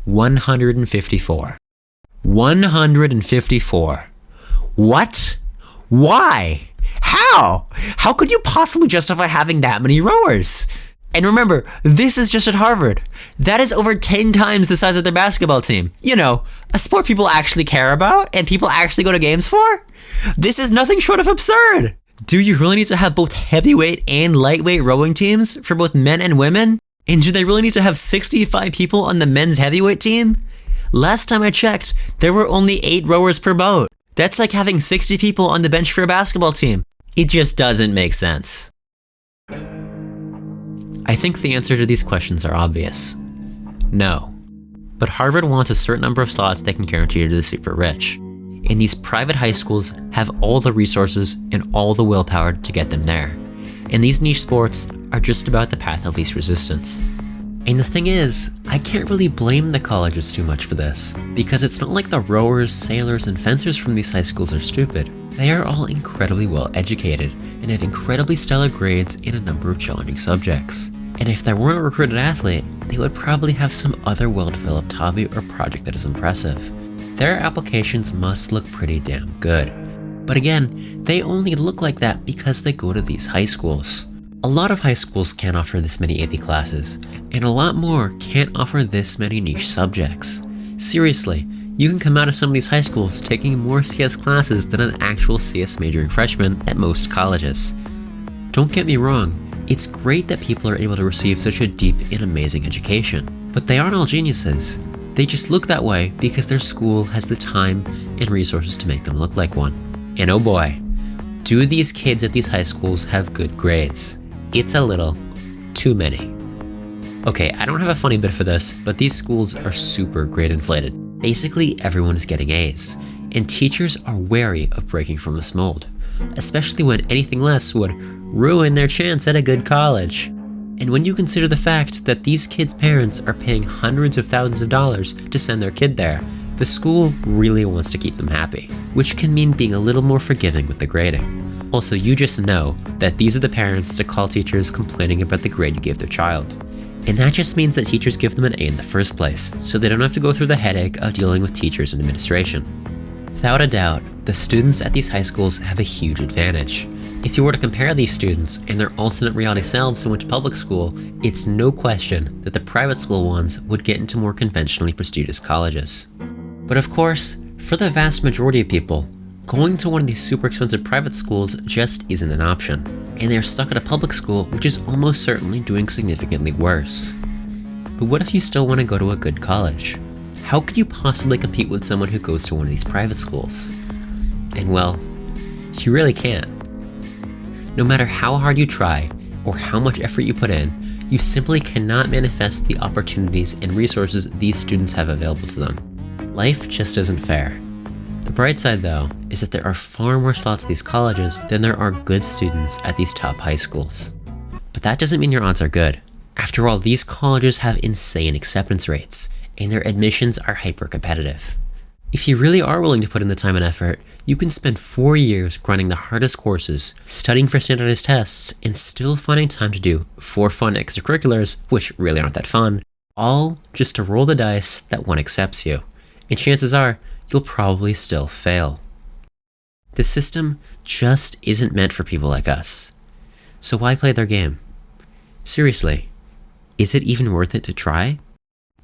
154. 154. What? Why? How? How could you possibly justify having that many rowers? And remember, this is just at Harvard. That is over 10 times the size of their basketball team. A sport people actually care about and people actually go to games for? This is nothing short of absurd. Do you really need to have both heavyweight and lightweight rowing teams for both men and women? And do they really need to have 65 people on the men's heavyweight team? Last time I checked, there were only 8 rowers per boat. That's like having 60 people on the bench for a basketball team. It just doesn't make sense. I think the answer to these questions are obvious. No. But Harvard wants a certain number of slots they can guarantee to the super rich. And these private high schools have all the resources and all the willpower to get them there. And these niche sports are just about the path of least resistance. And the thing is, I can't really blame the colleges too much for this, because it's not like the rowers, sailors, and fencers from these high schools are stupid. They are all incredibly well educated and have incredibly stellar grades in a number of challenging subjects. And if they weren't a recruited athlete, they would probably have some other well-developed hobby or project that is impressive. Their applications must look pretty damn good. But again, they only look like that because they go to these high schools. A lot of high schools can't offer this many AP classes, and a lot more can't offer this many niche subjects. Seriously, you can come out of some of these high schools taking more CS classes than an actual CS majoring freshman at most colleges. Don't get me wrong, it's great that people are able to receive such a deep and amazing education, but they aren't all geniuses. They just look that way because their school has the time and resources to make them look like one. And oh boy, do these kids at these high schools have good grades? It's a little too many. Okay, I don't have a funny bit for this, but these schools are super grade inflated. Basically, everyone is getting A's, and teachers are wary of breaking from this mold, especially when anything less would ruin their chance at a good college. And when you consider the fact that these kids' parents are paying hundreds of thousands of dollars to send their kid there, the school really wants to keep them happy, which can mean being a little more forgiving with the grading. Also, you just know that these are the parents to call teachers complaining about the grade you gave their child. And that just means that teachers give them an A in the first place, so they don't have to go through the headache of dealing with teachers and administration. Without a doubt, the students at these high schools have a huge advantage. If you were to compare these students and their alternate reality selves who went to public school, it's no question that the private school ones would get into more conventionally prestigious colleges. But of course, for the vast majority of people, going to one of these super expensive private schools just isn't an option, and they're stuck at a public school which is almost certainly doing significantly worse. But what if you still want to go to a good college? How could you possibly compete with someone who goes to one of these private schools? And well, you really can't. No matter how hard you try, or how much effort you put in, you simply cannot manifest the opportunities and resources these students have available to them. Life just isn't fair. The bright side, though, is that there are far more slots at these colleges than there are good students at these top high schools. But that doesn't mean your odds are good. After all, these colleges have insane acceptance rates, and their admissions are hyper-competitive. If you really are willing to put in the time and effort, you can spend 4 years grinding the hardest courses, studying for standardized tests, and still finding time to do 4 fun extracurriculars, which really aren't that fun, all just to roll the dice that one accepts you. And chances are, you'll probably still fail. The system just isn't meant for people like us. So why play their game? Seriously, is it even worth it to try?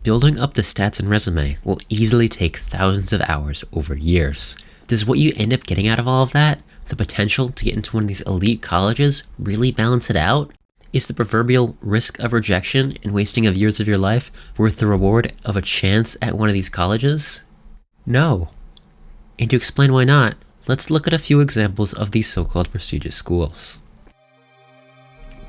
Building up the stats and resume will easily take thousands of hours over years. Does what you end up getting out of all of that, the potential to get into one of these elite colleges, really balance it out? Is the proverbial risk of rejection and wasting of years of your life worth the reward of a chance at one of these colleges? No. And to explain why not, let's look at a few examples of these so-called prestigious schools.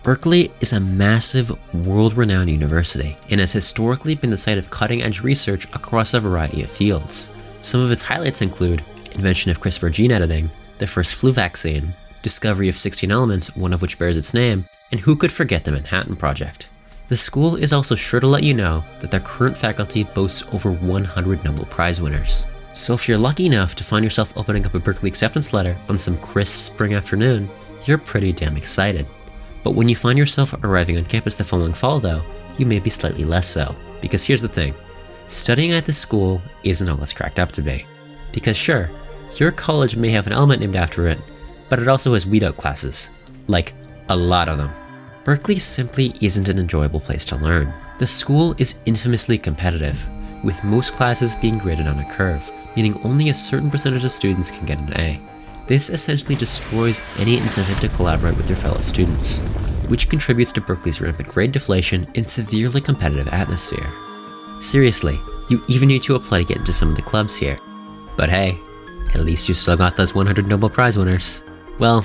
Berkeley is a massive, world-renowned university and has historically been the site of cutting-edge research across a variety of fields. Some of its highlights include invention of CRISPR gene editing, the first flu vaccine, discovery of 16 elements, one of which bears its name, and who could forget the Manhattan Project. The school is also sure to let you know that their current faculty boasts over 100 Nobel Prize winners. So if you're lucky enough to find yourself opening up a Berkeley acceptance letter on some crisp spring afternoon, you're pretty damn excited. But when you find yourself arriving on campus the following fall though, you may be slightly less so. Because here's the thing, studying at this school isn't all it's cracked up to be. Because sure, your college may have an element named after it, but it also has weed-out classes. Like, a lot of them. Berkeley simply isn't an enjoyable place to learn. The school is infamously competitive, with most classes being graded on a curve, meaning only a certain percentage of students can get an A. This essentially destroys any incentive to collaborate with your fellow students, which contributes to Berkeley's rampant grade deflation and severely competitive atmosphere. Seriously, you even need to apply to get into some of the clubs here. But hey, at least you still got those 100 Nobel Prize winners. Well,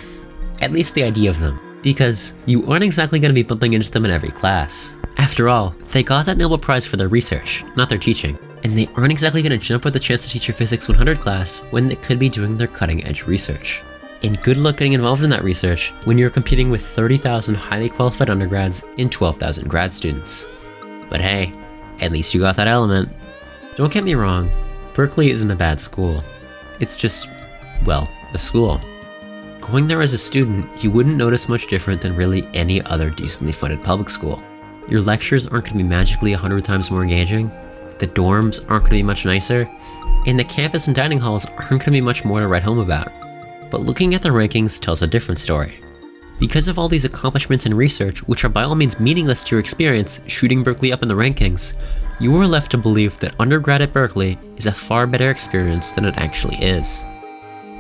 at least the idea of them, because you aren't exactly going to be bumping into them in every class. After all, they got that Nobel Prize for their research, not their teaching. And they aren't exactly going to jump at the chance to teach your Physics 100 class when they could be doing their cutting-edge research. And good luck getting involved in that research when you're competing with 30,000 highly qualified undergrads and 12,000 grad students. But hey, at least you got that element. Don't get me wrong, Berkeley isn't a bad school. It's just, well, a school. Going there as a student, you wouldn't notice much different than really any other decently funded public school. Your lectures aren't going to be magically 100 times more engaging, the dorms aren't going to be much nicer, and the campus and dining halls aren't going to be much more to write home about. But looking at the rankings tells a different story. Because of all these accomplishments in research, which are by all means meaningless to your experience shooting Berkeley up in the rankings, you are left to believe that undergrad at Berkeley is a far better experience than it actually is.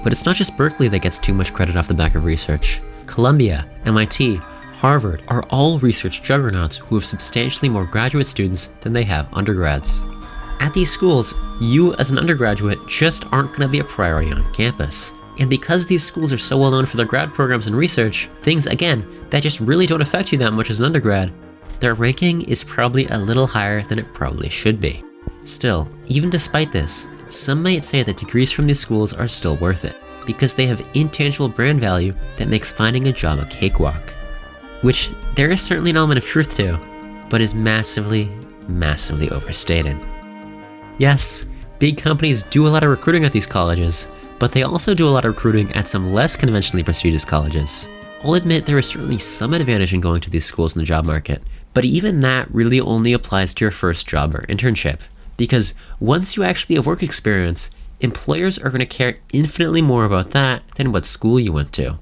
But it's not just Berkeley that gets too much credit off the back of research. Columbia, MIT, Harvard are all research juggernauts who have substantially more graduate students than they have undergrads. At these schools, you as an undergraduate just aren't going to be a priority on campus. And because these schools are so well known for their grad programs and research, things, again, that just really don't affect you that much as an undergrad, their ranking is probably a little higher than it probably should be. Still, even despite this, some might say that degrees from these schools are still worth it, because they have intangible brand value that makes finding a job a cakewalk. Which there is certainly an element of truth to, but is massively, massively overstated. Yes, big companies do a lot of recruiting at these colleges, but they also do a lot of recruiting at some less conventionally prestigious colleges. I'll admit there is certainly some advantage in going to these schools in the job market, but even that really only applies to your first job or internship, because once you actually have work experience, employers are going to care infinitely more about that than what school you went to.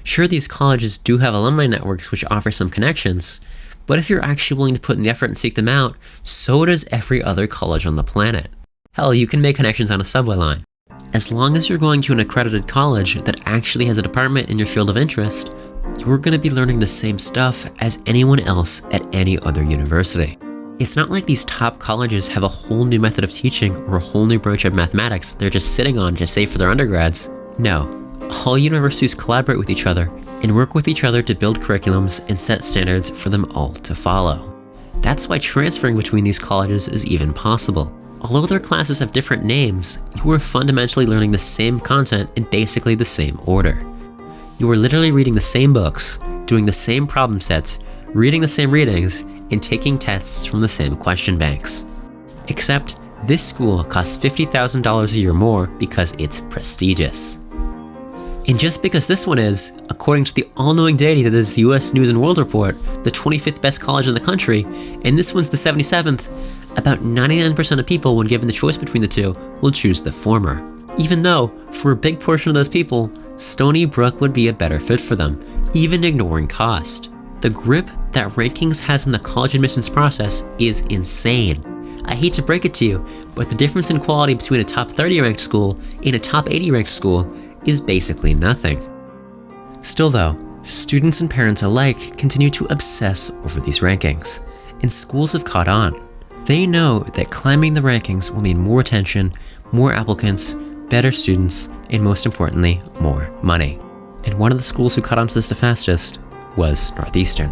Sure, these colleges do have alumni networks which offer some connections, but if you're actually willing to put in the effort and seek them out, so does every other college on the planet. Hell, you can make connections on a subway line. As long as you're going to an accredited college that actually has a department in your field of interest, you're going to be learning the same stuff as anyone else at any other university. It's not like these top colleges have a whole new method of teaching or a whole new branch of mathematics they're just sitting on to save for their undergrads. No, all universities collaborate with each other and work with each other to build curriculums and set standards for them all to follow. That's why transferring between these colleges is even possible. Although their classes have different names, you are fundamentally learning the same content in basically the same order. You are literally reading the same books, doing the same problem sets, reading the same readings, and taking tests from the same question banks. Except, this school costs $50,000 a year more because it's prestigious. And just because this one is, according to the all-knowing deity that is the US News & World Report, the 25th best college in the country, and this one's the 77th, about 99% of people, when given the choice between the two, will choose the former. Even though, for a big portion of those people, Stony Brook would be a better fit for them, even ignoring cost. The grip that rankings has in the college admissions process is insane. I hate to break it to you, but the difference in quality between a top 30 ranked school and a top 80 ranked school is basically nothing. Still though, students and parents alike continue to obsess over these rankings, and schools have caught on. They know that climbing the rankings will mean more attention, more applicants, better students, and most importantly, more money. And one of the schools who caught on to this the fastest was Northeastern,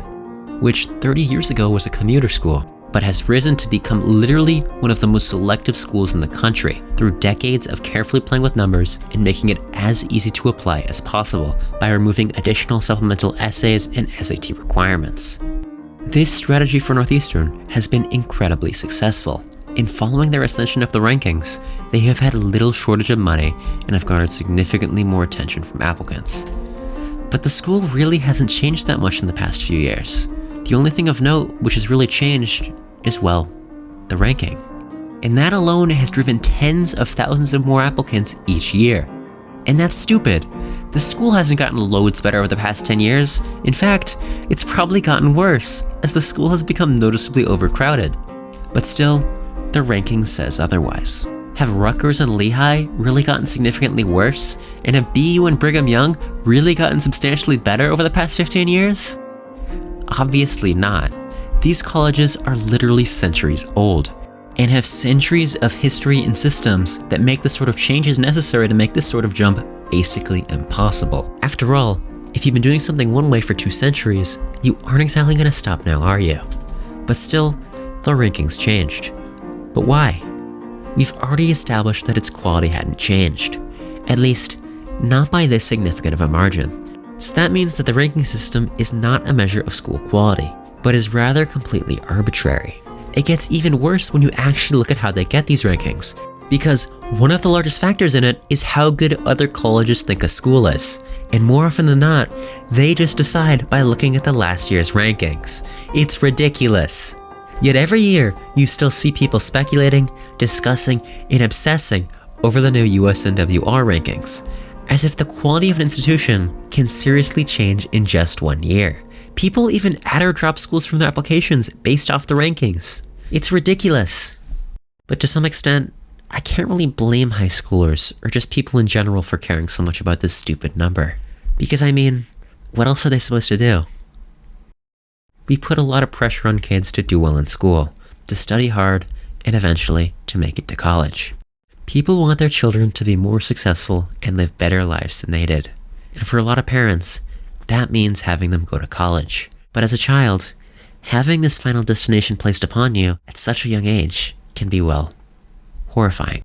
which 30 years ago was a commuter school, but has risen to become literally one of the most selective schools in the country through decades of carefully playing with numbers and making it as easy to apply as possible by removing additional supplemental essays and SAT requirements. This strategy for Northeastern has been incredibly successful. In following their ascension up the rankings, they have had little shortage of money and have garnered significantly more attention from applicants. But the school really hasn't changed that much in the past few years. The only thing of note which has really changed is, well, the ranking. And that alone has driven tens of thousands of more applicants each year. And that's stupid. The school hasn't gotten loads better over the past 10 years. In fact, it's probably gotten worse, as the school has become noticeably overcrowded. But still, the ranking says otherwise. Have Rutgers and Lehigh really gotten significantly worse? And have BU and Brigham Young really gotten substantially better over the past 15 years? Obviously not. These colleges are literally centuries old, and have centuries of history and systems that make the sort of changes necessary to make this sort of jump basically impossible. After all, if you've been doing something one way for 2 centuries, you aren't exactly going to stop now, are you? But still, the rankings changed. But why? We've already established that its quality hadn't changed. At least, not by this significant of a margin. So that means that the ranking system is not a measure of school quality, but is rather completely arbitrary. It gets even worse when you actually look at how they get these rankings. Because one of the largest factors in it is how good other colleges think a school is. And more often than not, they just decide by looking at the last year's rankings. It's ridiculous. Yet every year, you still see people speculating, discussing, and obsessing over the new USNWR rankings, as if the quality of an institution can seriously change in just 1 year. People even add or drop schools from their applications based off the rankings. It's ridiculous. But to some extent, I can't really blame high schoolers or just people in general for caring so much about this stupid number. Because I mean, what else are they supposed to do? We put a lot of pressure on kids to do well in school, to study hard, and eventually to make it to college. People want their children to be more successful and live better lives than they did. And for a lot of parents, that means having them go to college. But as a child, having this final destination placed upon you at such a young age can be, well, horrifying.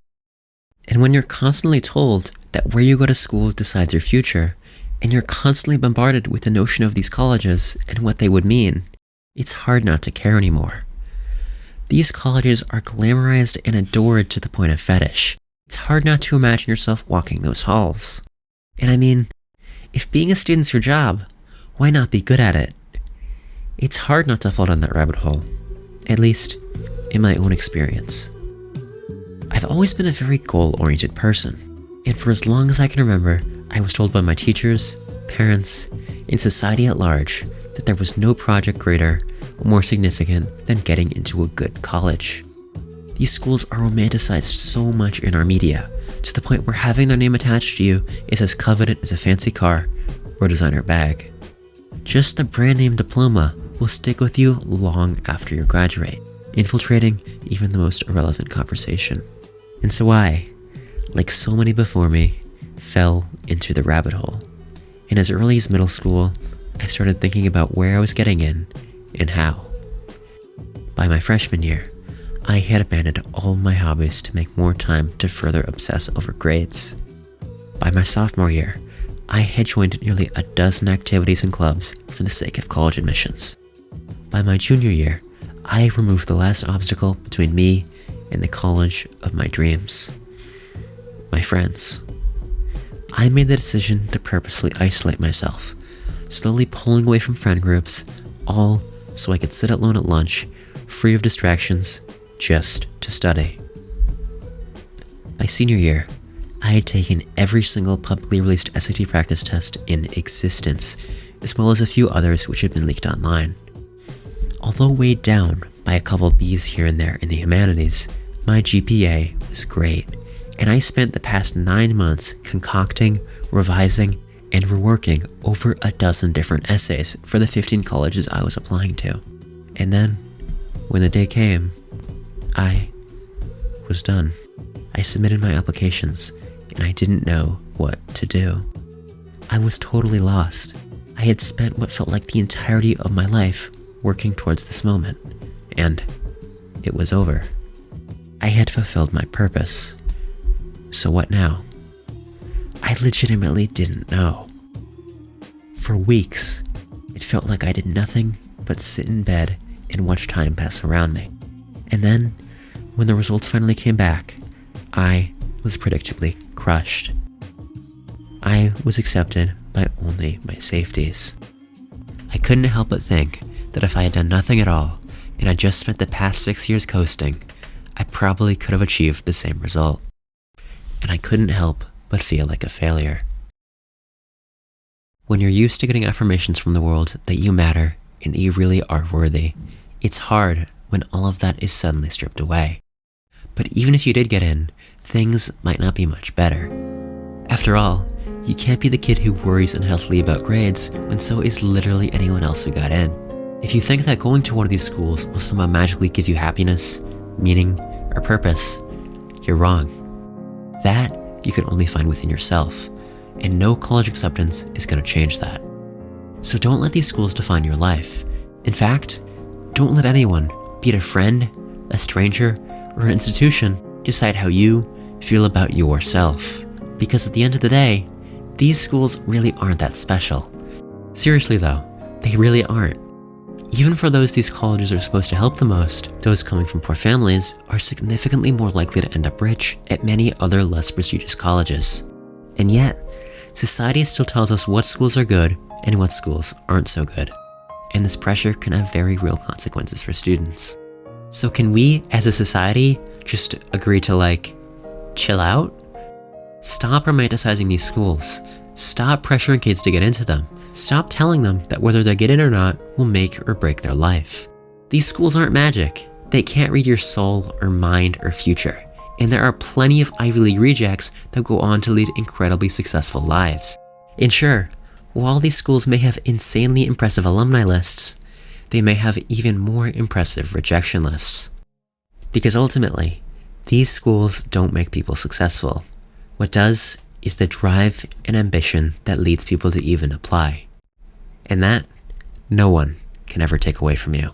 And when you're constantly told that where you go to school decides your future, and you're constantly bombarded with the notion of these colleges and what they would mean, it's hard not to care anymore. These colleges are glamorized and adored to the point of fetish. It's hard not to imagine yourself walking those halls. And I mean, if being a student's your job, why not be good at it? It's hard not to fall down that rabbit hole, at least in my own experience. I've always been a very goal-oriented person, and for as long as I can remember, I was told by my teachers, parents, and society at large that there was no project greater or more significant than getting into a good college. These schools are romanticized so much in our media, to the point where having their name attached to you is as coveted as a fancy car or designer bag. Just the brand name diploma will stick with you long after you graduate, infiltrating even the most irrelevant conversation. And so I, like so many before me, fell into the rabbit hole. And as early as middle school, I started thinking about where I was getting in and how. By my freshman year, I had abandoned all my hobbies to make more time to further obsess over grades. By my sophomore year, I had joined nearly a dozen activities and clubs for the sake of college admissions. By my junior year, I removed the last obstacle between me and the college of my dreams. My friends. I made the decision to purposefully isolate myself, slowly pulling away from friend groups, all so I could sit alone at lunch, free of distractions, just to study. By senior year, I had taken every single publicly released SAT practice test in existence, as well as a few others which had been leaked online. Although weighed down by a couple B's here and there in the humanities, my GPA was great, and I spent the past 9 months concocting, revising, and reworking over a dozen different essays for the 15 colleges I was applying to. And then, when the day came, I was done. I submitted my applications, and I didn't know what to do. I was totally lost. I had spent what felt like the entirety of my life working towards this moment, and it was over. I had fulfilled my purpose. So what now? I legitimately didn't know. For weeks, it felt like I did nothing but sit in bed and watch time pass around me. And then, when the results finally came back, I was predictably crushed. I was accepted by only my safeties. I couldn't help but think that if I had done nothing at all, and I just spent the past 6 years coasting, I probably could have achieved the same result. And I couldn't help but feel like a failure. When you're used to getting affirmations from the world that you matter and that you really are worthy, it's hard when all of that is suddenly stripped away. But even if you did get in, things might not be much better. After all, you can't be the kid who worries unhealthily about grades when so is literally anyone else who got in. If you think that going to one of these schools will somehow magically give you happiness, meaning, or purpose, you're wrong. That you can only find within yourself, and no college acceptance is going to change that. So don't let these schools define your life. In fact, don't let anyone, be it a friend, a stranger, or an institution, decide how you feel about yourself. Because at the end of the day, these schools really aren't that special. Seriously though, they really aren't. Even for those these colleges are supposed to help the most, those coming from poor families are significantly more likely to end up rich at many other less prestigious colleges. And yet, society still tells us what schools are good and what schools aren't so good. And this pressure can have very real consequences for students. So can we, as a society, just agree to chill out? Stop romanticizing these schools. Stop pressuring kids to get into them. Stop telling them that whether they get in or not will make or break their life. These schools aren't magic. They can't read your soul or mind or future. And there are plenty of Ivy League rejects that go on to lead incredibly successful lives. And sure, while these schools may have insanely impressive alumni lists, they may have even more impressive rejection lists. Because ultimately, these schools don't make people successful. What does is the drive and ambition that leads people to even apply. And that, no one can ever take away from you.